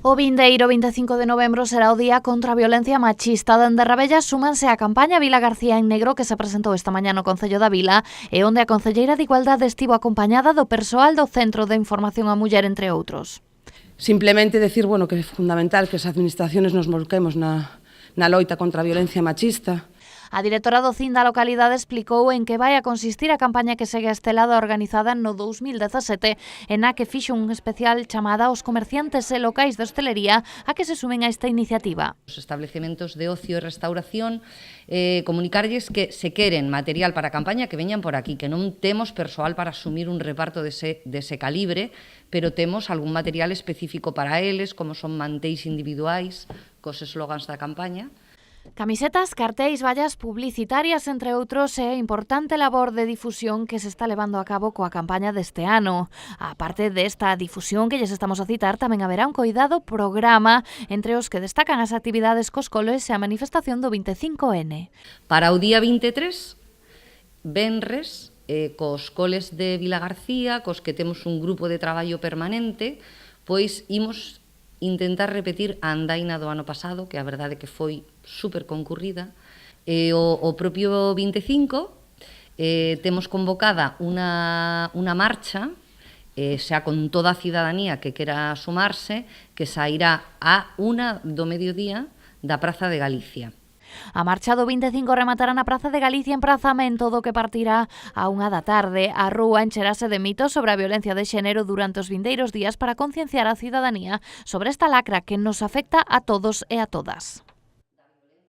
O vindeiro 25 de novembro será o día contra a violencia machista. Dende Rabella súmanse a campaña Vila García en Negro que se presentou esta mañá no Concello da Vila e onde a Concelleira de Igualdade estivo acompañada do persoal do Centro de Información á Muller, entre outros. Simplemente decir, que é fundamental que as administraciones nos volquemos na loita contra a violencia machista. A directora do CIN da localidade explicou en que vai a consistir a campaña que segue a estelada organizada no 2017 e na que fixo un especial chamada aos comerciantes e locais de hostelería a que se sumen a esta iniciativa. Os establecementos de ocio e restauración comunicarlles que se queren material para a campaña que veñan por aquí, que non temos persoal para asumir un reparto dese calibre, pero temos algún material específico para eles, como son mantéis individuais, cos eslogans da campaña. Camisetas, cartéis, vallas publicitarias, entre outros, e importante labor de difusión que se está levando a cabo coa campaña deste ano. A parte desta difusión que lles estamos a citar, tamén haberá un coidado programa entre os que destacan as actividades cos coles e a manifestación do 25N. Para o día 23, venres, cos coles de Vila García, cos que temos un grupo de traballo permanente, pois imos intentar repetir a andaina do ano pasado, que a verdade que foi super concurrida. O propio 25 temos convocada unha marcha, xa con toda a cidadanía que quera sumarse, que sairá a 1 do mediodía da Praza de Galicia. A marcha do 25 rematará na Praza de Galicia en prazamento do que partirá a 1 da tarde. A rúa encherase de mitos sobre a violencia de xénero durante os vindeiros días para concienciar a cidadanía sobre esta lacra que nos afecta a todos e a todas.